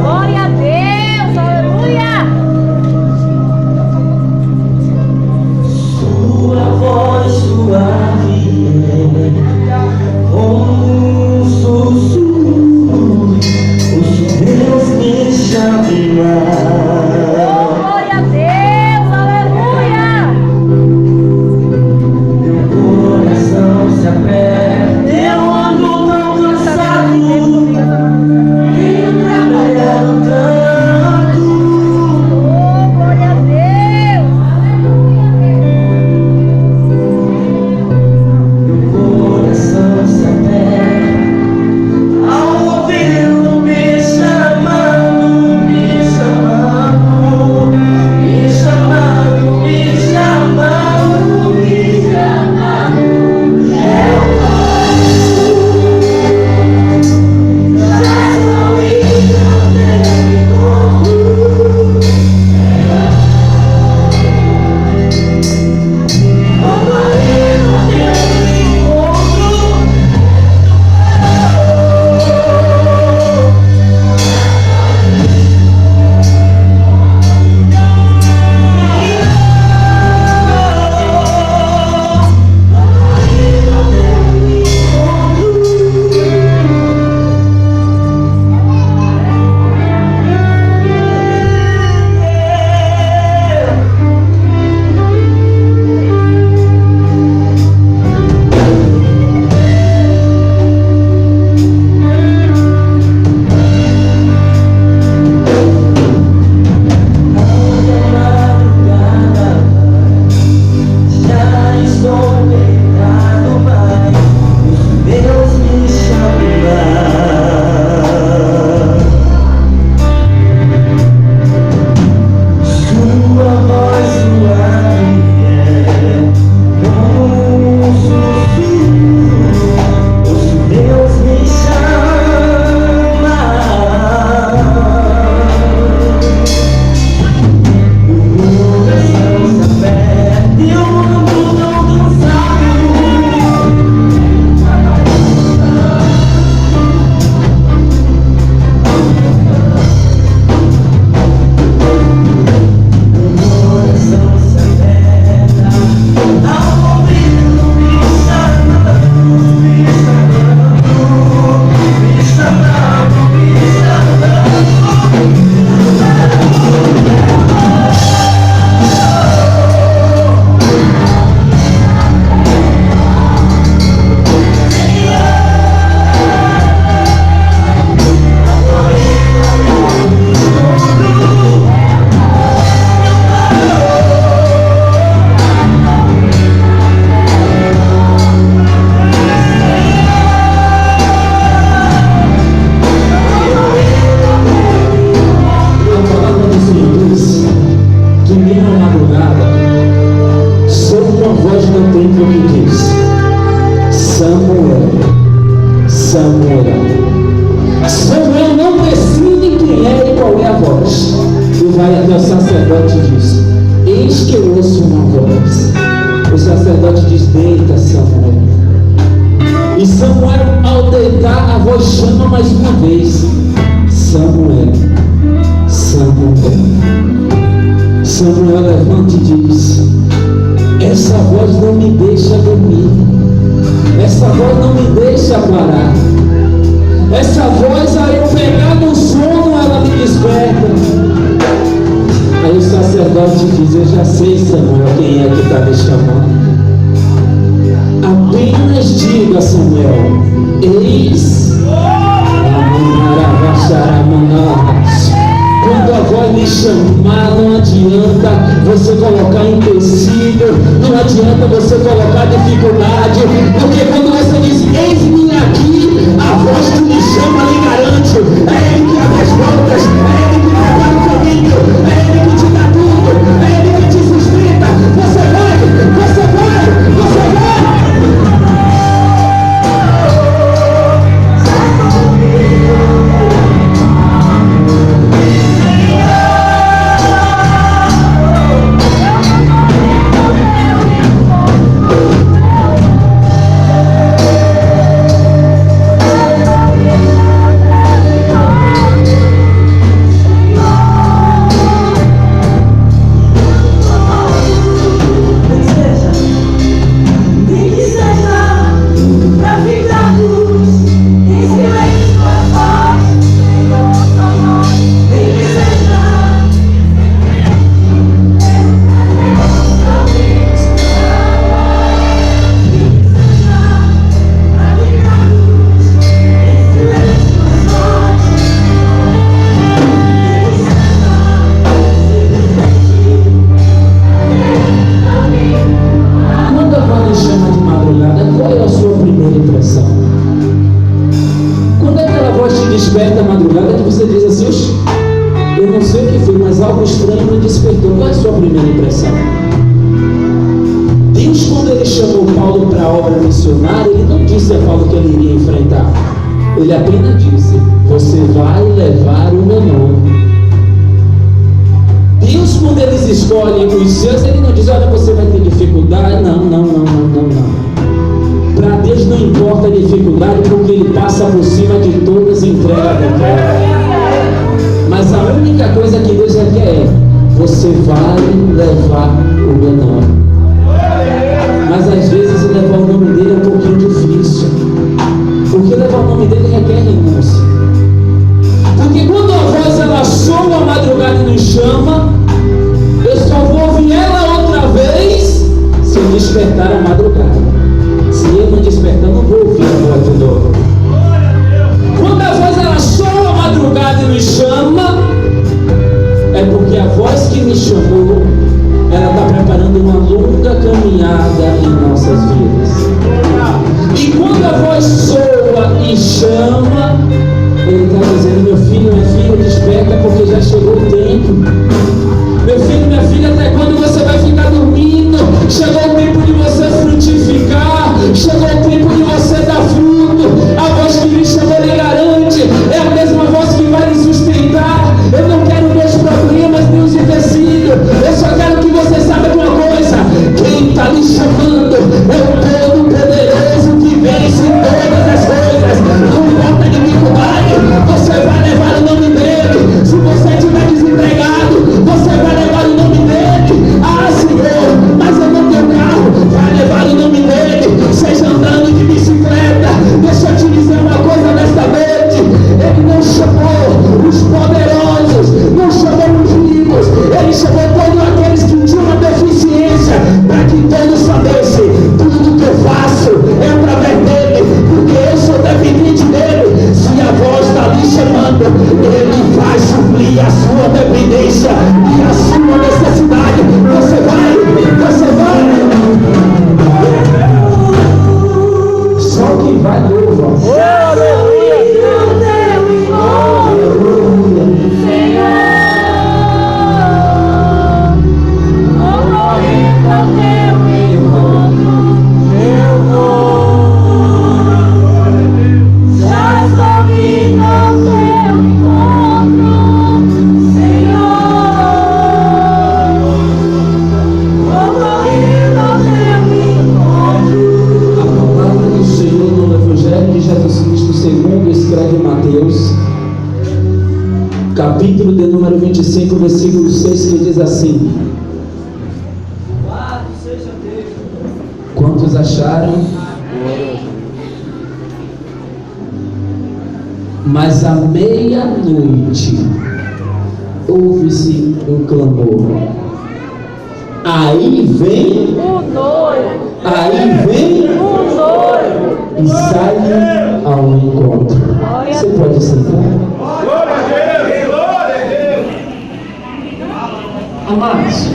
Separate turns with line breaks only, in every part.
Glória a Deus, aleluia.
Sua voz suave como um sussurro, os Deus me chamar.
Glória a Deus, aleluia.
Meu coração se aperta, eu ando tão cansado, tenho trabalhado tanto.
Glória a Deus.
Meu coração se aperta ao ouvi-lo me chamando, me chamando, me chamando, me chamando, me chamando. Samuel não decide quem é e qual é a voz. E vai até o sacerdote e diz: eis que eu ouço uma voz. O sacerdote diz: deita, Samuel. E Samuel, ao deitar, a voz chama mais uma vez: Samuel, Samuel. Samuel levanta e diz: essa voz não me deixa dormir, essa voz não me deixa parar, essa voz, a eu pegar no sono, ela me desperta. Aí o sacerdote diz: eu já sei, Samuel, quem é que está me chamando. Apenas diga, Samuel: eis. Quando a voz lhe chamar, não adianta você colocar empecilho, não adianta você colocar dificuldade, porque quando você diz: eis-me aqui, a voz que lhe chama lhe garante: é Ele que abre as portas, é Ele que prepara o caminho, é Ele que te dá tudo, é Ele que te sustenta. Você vai, você vai, você vai. chamou Paulo para a obra missionária, ele não disse a Paulo que ele iria enfrentar. Ele apenas disse: você vai levar o meu nome. Deus, quando eles escolhem os seus, ele não diz: olha, você vai ter dificuldade. Não. Para Deus não importa a dificuldade, porque Ele passa por cima de todas e entrega a vitória. Mas a única coisa que Deus quer é: você vai levar o meu nome. Mas às vezes levar o nome dele é um pouquinho difícil, porque levar o nome dele requer renúncia. Porque quando a voz ela soa a madrugada e nos chama, eu só vou ouvir ela outra vez se eu despertar a madrugada. Se eu não despertar, não vou ouvir a voz de novo. Quando a voz ela soa a madrugada e nos chama, é porque a voz que me chamou, ela está preparando uma longa caminhada em nossas vidas. E quando a voz soa e chama, Ele está dizendo: meu filho, minha filha, desperta, porque já chegou o tempo. Meu filho, minha filha, até quando você vai ficar dormindo? Chegou o tempo de você frutificar. Chegou o tempo de você dar fruto. A voz que lhe chamou, Ele garante, é a mesma voz que vai lhe sustentar. Eu não quero meus problemas, nem os empecilhos. Eu só quero que você saiba de uma coisa: quem está lhe chamando é o Todo-Poderoso que vence todas as coisas. Não importa a dificuldade, você vai levar o nome dele. Se você estiver desempregado, você vai levar o nome dele. Ah, Senhor, mas eu não tenho carro. Vai levar o nome dele. Seja andando de bicicleta. Deixa eu te dizer uma coisa nesta noite: Ele não chamou os poderosos, não chamou os ricos. Ele chamou todos aqueles que tinham uma deficiência, para que todos soubessem: tudo que eu faço é através dele, porque eu sou dependente dele. Se a voz está lhe chamando, Ele vai suprir a sua dependência e a sua necessidade. Você vai. Só que vai louva. Aleluia. Capítulo de número 25, versículo 6, que diz assim: quantos acharam? Mas à meia-noite ouve-se um clamor: aí vem o noivo, aí vem o noivo, e sai ao encontro. Você pode sentar? Amados,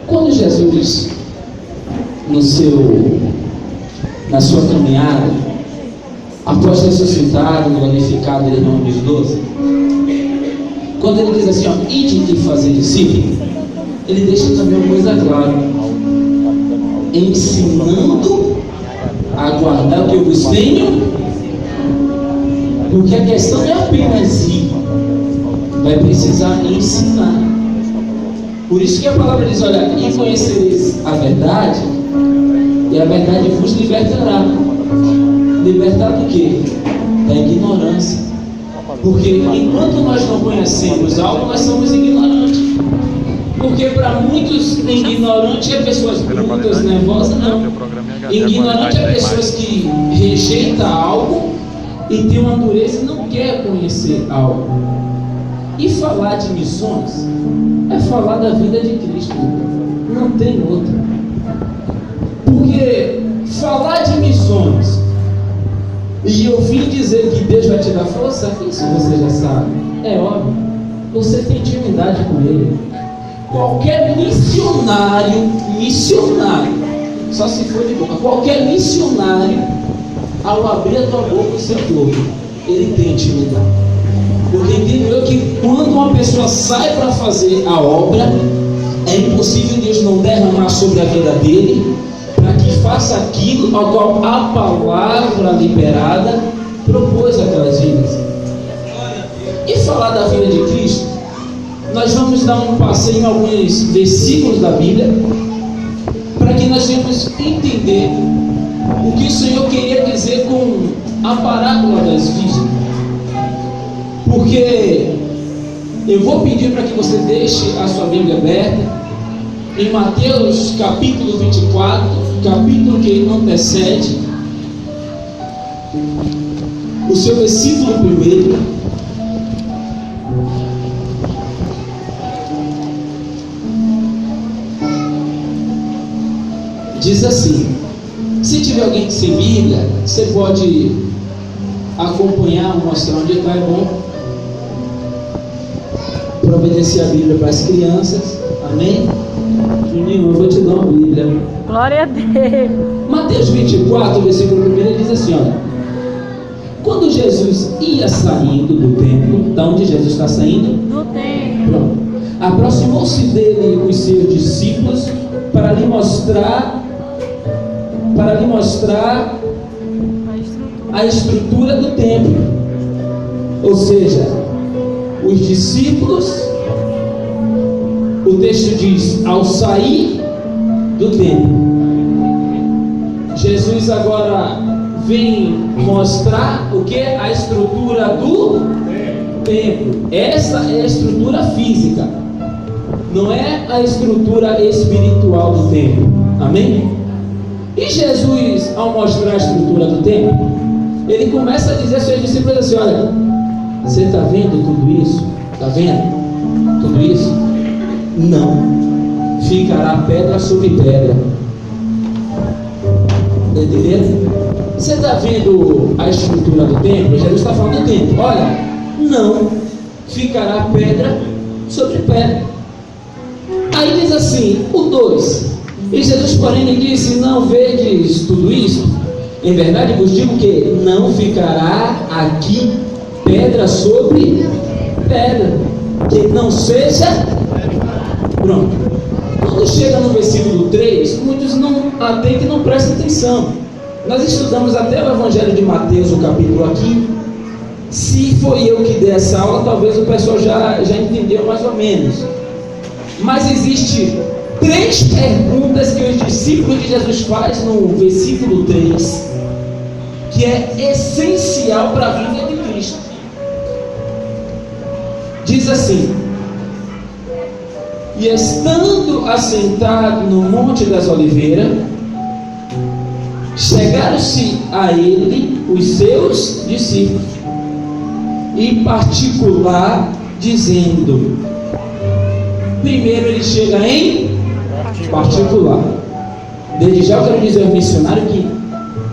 quando Jesus, na sua caminhada, após ressuscitado, glorificado em nome dos 12, quando Ele diz assim: ó, ide de fazer discípulo, Ele deixa também uma coisa clara: ensinando a guardar o que eu vos tenho, porque a questão não é apenas ir, vai precisar ensinar. Por isso que a palavra diz: olha, e conhecereis a verdade, e a verdade vos libertará. Libertar do quê? Da ignorância. Porque enquanto nós não conhecemos algo, nós somos ignorantes. Porque para muitos, ignorante é pessoas brutas, nervosas, não. Ignorante é pessoas que rejeitam algo e tem uma dureza e não quer conhecer algo. E falar de missões é falar da vida de Cristo, não tem outra. Porque falar de missões e eu vim dizer que Deus vai te dar força, isso você já sabe, é óbvio. Você tem intimidade com Ele. Qualquer missionário, só se for de boca, qualquer missionário, ao abrir a tua boca, o seu corpo, ele tem intimidade. Porque entendeu que quando uma pessoa sai para fazer a obra, É impossível Deus não derramar sobre a vida dele para que faça aquilo ao qual a palavra liberada propôs aquelas vidas. E falar da vida de Cristo, nós vamos dar um passeio em alguns versículos da Bíblia para que nós venhamos entender o que o Senhor queria dizer com a parábola das virgens. Porque eu vou pedir para que você deixe a sua Bíblia aberta em Mateus capítulo 24, capítulo que antecede o seu versículo 1. Diz assim: se tiver alguém que se Bíblia, você pode acompanhar, mostrar onde está, é bom para obedecer a Bíblia para as crianças. Amém? Juninho, eu vou te dar uma Bíblia.
Glória a Deus.
Mateus 24, versículo 1, ele diz assim: olha, quando Jesus ia saindo do templo, da onde Jesus está saindo?
Do templo.
Pronto. Aproximou-se dele os seus discípulos para lhe mostrar a estrutura do templo. Ou seja, os discípulos, o texto diz, ao sair do templo, Jesus agora vem mostrar o que? A estrutura do templo. Essa é a estrutura física, não é a estrutura espiritual do templo. Amém? E Jesus, ao mostrar a estrutura do templo, ele começa a dizer aos seus discípulos assim: olha, você está vendo tudo isso? Está vendo tudo isso? Não ficará pedra sobre pedra. Está entendendo? Você está vendo a estrutura do templo? Jesus está falando do templo. Olha, não ficará pedra sobre pedra. Aí diz assim, o 2: e Jesus, porém, lhe disse: não vedes tudo isso? Em verdade vos digo que não ficará aqui pedra sobre pedra, que não seja. Pronto. Quando chega no versículo 3, muitos não atentam e não prestam atenção. Nós estudamos até o Evangelho de Mateus, o capítulo aqui. Se foi eu que dei essa aula, talvez o pessoal já entendeu mais ou menos. Mas existe 3 perguntas que os discípulos de Jesus fazem no versículo 3, que é essencial para a vida de Cristo. Diz assim: e estando assentado no Monte das Oliveiras, chegaram-se a ele os seus discípulos, e particular, dizendo. Primeiro ele chega em particular. Desde já eu quero dizer ao missionário que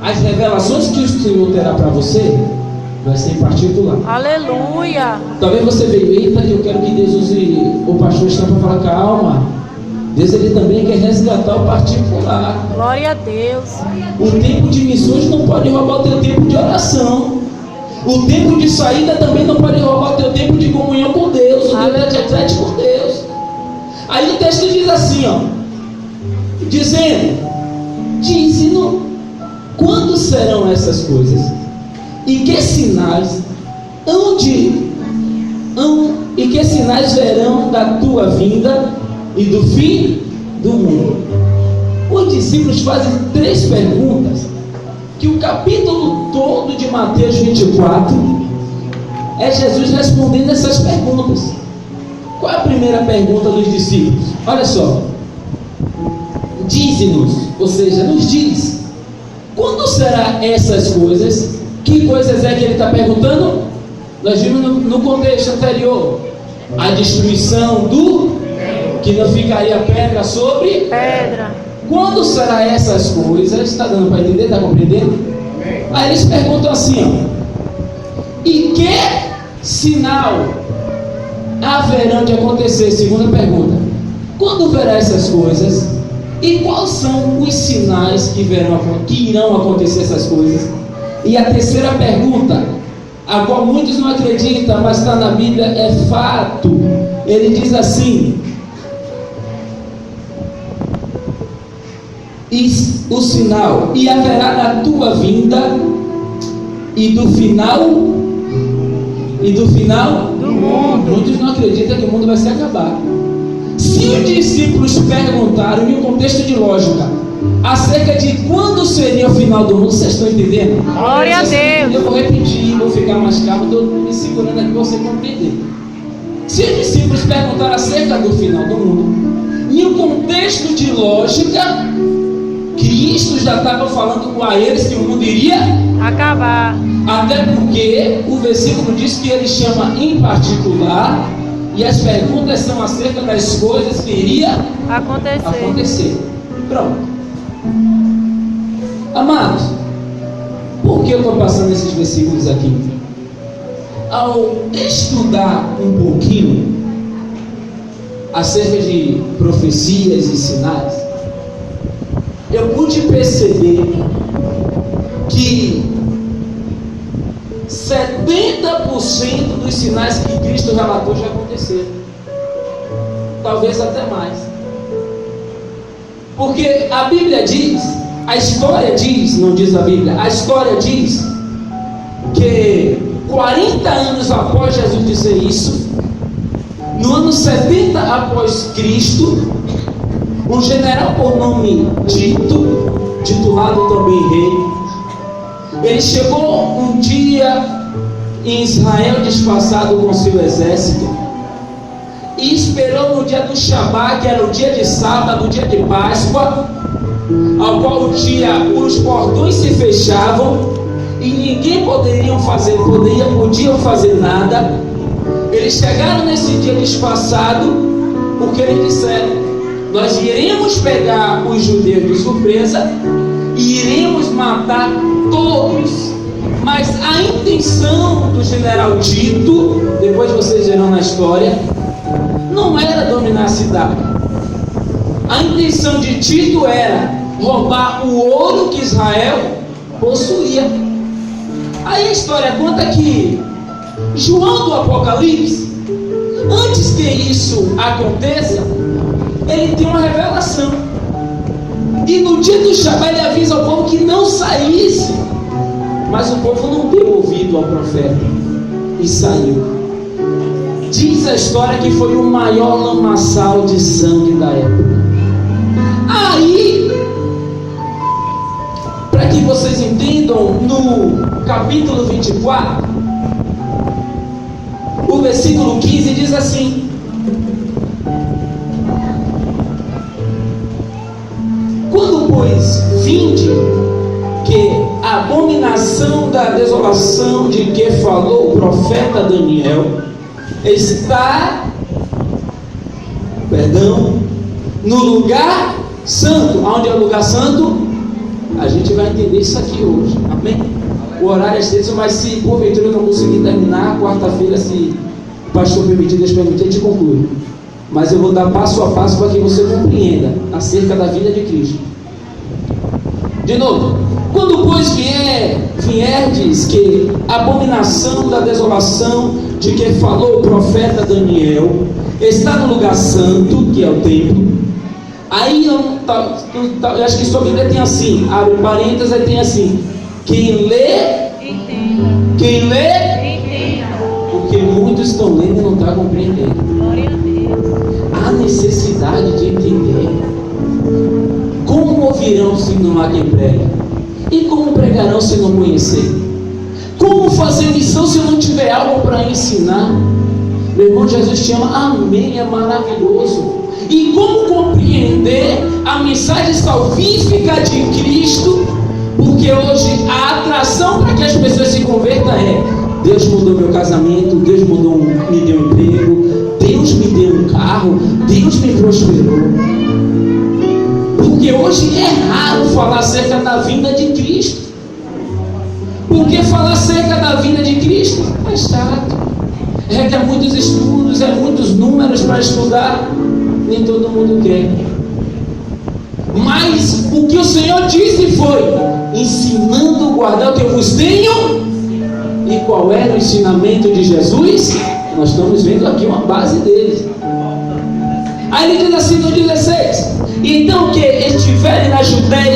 as revelações que o Senhor terá para você vai ser em particular.
Aleluia.
Talvez você veio, eita, que eu quero que Deus use o pastor está para falar, calma. Deus, ele também quer resgatar o particular.
Glória a Deus.
O tempo de missões não pode roubar o teu tempo de oração. O tempo de saída também não pode roubar o teu tempo de comunhão com Deus, o teu tete-a-tete com Deus. Aí o texto diz assim, ó, dizendo: dize-nos quando serão essas coisas, e que sinais e que sinais verão da tua vinda e do fim do mundo. Os discípulos fazem 3 perguntas que o capítulo todo de Mateus 24 é Jesus respondendo essas perguntas. Qual é a primeira pergunta dos discípulos? Olha só: dize-nos, ou seja, nos diz, quando será essas coisas? Que coisas é que ele está perguntando? Nós vimos no contexto anterior a destruição do que não ficaria pedra sobre pedra. Quando será essas coisas? Está dando para entender? Está compreendendo? Aí eles perguntam assim, ó: e que sinal haverão de acontecer? Segunda pergunta: quando verá essas coisas? E quais são os sinais que irão acontecer essas coisas? E a terceira pergunta, a qual muitos não acreditam, mas está na Bíblia, é fato. Ele diz assim: e o sinal, e haverá da tua vinda e do final do mundo. Muitos não acreditam que o mundo vai se acabar. Se os discípulos perguntaram, em um contexto de lógica, acerca de quando seria o final do mundo, vocês estão entendendo?
Glória a Deus.
Eu vou repetir, vou ficar mais calmo, estou me segurando aqui para você compreender. Se os discípulos perguntaram acerca do final do mundo, em um contexto de lógica, Cristo já estava falando a eles que o mundo iria
acabar.
Até porque o versículo diz que ele chama em particular, e as perguntas são acerca das coisas que iria acontecer. Pronto. Amados, por que eu estou passando esses versículos aqui? Ao estudar um pouquinho acerca de profecias e sinais, eu pude perceber que 70% dos sinais que Cristo relatou já aconteceram. Talvez até mais. Porque a Bíblia diz, a história diz, não diz a Bíblia, a história diz que 40 anos após Jesus dizer isso, no ano 70 após Cristo, um general por nome Tito, titulado também rei, ele chegou um dia em Israel disfarçado com seu exército e esperou no dia do Shabá, que era o dia de sábado, o dia de Páscoa, ao qual os portões se fechavam e ninguém podiam fazer nada. Eles chegaram nesse dia disfarçado porque eles disseram: nós iremos pegar os judeus de surpresa e iremos matar todos. Mas a intenção do general Tito, depois vocês verão na história, não era dominar a cidade. A intenção de Tito era roubar o ouro que Israel possuía. Aí a história conta que João do Apocalipse, antes que isso aconteça, ele tem uma revelação. E no dia do Shabá ele avisa ao povo que não saísse. Mas o povo não deu ouvido ao profeta e saiu. Diz a história que foi o maior lamaçal de sangue da época. Aí, para que vocês entendam, no capítulo 24, o versículo 15 diz assim: quando, pois, vinde que a abominação da desolação de que falou o profeta Daniel está, no lugar santo. Aonde é o lugar santo? A gente vai entender isso aqui hoje, amém? O horário é extenso, mas se porventura eu não conseguir terminar, quarta-feira, se o pastor permitir, Deus permitir, a gente conclui. Mas eu vou dar passo a passo para que você compreenda acerca da vida de Cristo. De novo, quando pois vierdes que a abominação da desolação de que falou o profeta Daniel está no lugar santo, que é o templo. Aí eu acho que sua Bíblia tem assim, abre parênteses, aí tem assim: quem lê, entenda. Porque muitos estão lendo e não estão compreendendo.
Glória a Deus.
Há necessidade de entender. Como ouvirão se não há quem pregue? E como pregarão se não conhecer? Como fazer missão se não tiver algo para ensinar? Meu irmão, Jesus te ama, amém, é maravilhoso. E como compreender a mensagem salvífica de Cristo? Porque hoje a atração para que as pessoas se convertam é: Deus mudou meu casamento, Deus me deu um emprego, Deus me deu um carro, Deus me prosperou. Porque hoje é raro falar acerca da vinda de Cristo. Porque falar acerca da vinda de Cristo é chato. Requer muitos estudos, muitos números para estudar. Nem todo mundo quer. Mas o que o Senhor disse foi: ensinando a guardar o que eu vos tenho. E qual era o ensinamento de Jesus? Nós estamos vendo aqui uma base dele. Aí ele diz assim no 16: então que estiverem na Judéia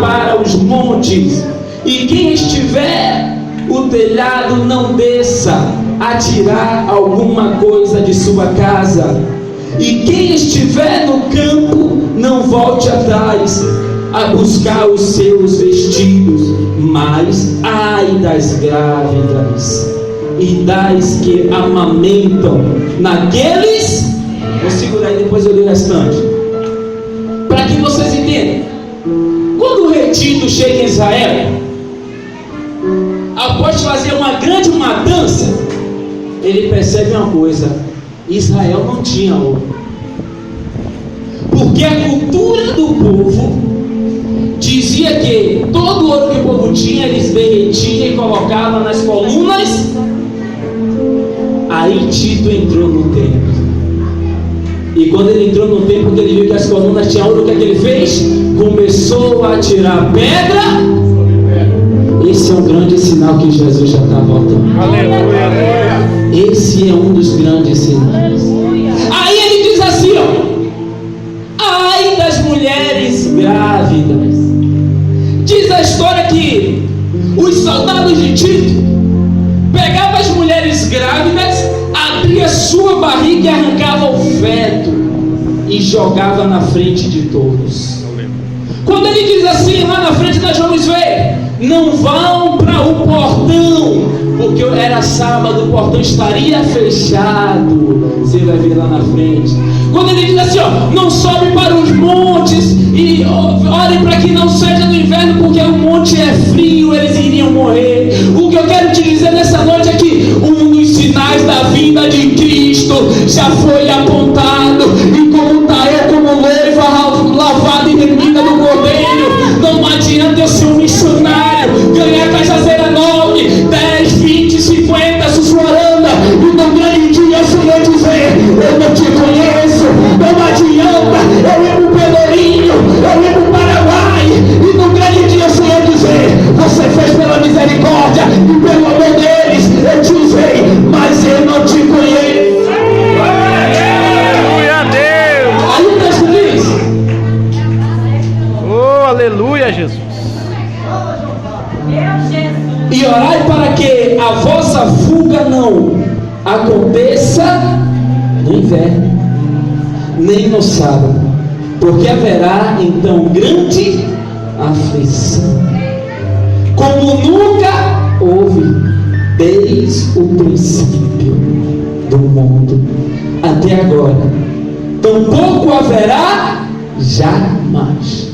para os montes, e quem estiver o telhado não desça a tirar alguma coisa de sua casa, e quem estiver no campo não volte atrás a buscar os seus vestidos. Mas ai das grávidas e das que amamentam naqueles... Vou segurar aí, depois eu leio o restante, para que vocês entendam. Quando o rei Tito chega em Israel, após fazer uma grande matança, ele percebe uma coisa: Israel não tinha ouro, porque a cultura do povo dizia que todo o ouro que o povo tinha, eles derretiam e colocavam nas colunas. Aí Tito entrou no templo, e quando ele entrou no templo, que ele viu que as colunas tinham ouro, o que é que ele fez? Começou a tirar pedra. Esse é um grande sinal que Jesus já está voltando.
Aleluia, aleluia.
Esse é um dos grandes sinais. Aí ele diz assim, ó: ai das mulheres grávidas. Diz a história que os soldados de Tito pegavam as mulheres grávidas, abria sua barriga e arrancava o feto e jogava na frente de todos. Quando ele diz assim, lá na frente nós vamos ver: não vão para o portão, porque era sábado, o portão estaria fechado. Você vai ver lá na frente. Quando ele diz assim, ó: não sobe para os montes e orem para que não seja no inverno, porque o monte é frio, eles iriam morrer. O que eu quero te dizer nessa noite é que um dos sinais da vinda de Cristo já foi apontado, e como está eu como noiva lavada e remida do Cordeiro, não adianta eu ser um missionário, ganhar cajazeira 9, 10, 20, 50, sussurranda, e no grande dia o Senhor dizer: eu não te conheço. Não adianta eu ir para o Pelourinho, eu ir para o Paraguai, e no grande dia o Senhor dizer: você fez pela misericórdia e pelo amor deles, eu te usei, mas eu não te conheço.
Aleluia a Deus.
Aí o texto diz:
Oh, aleluia, Jesus.
e orai para que a vossa fuga não aconteça no inverno, nem no sábado, porque haverá então grande aflição, como nunca houve desde o princípio do mundo até agora, tampouco haverá jamais.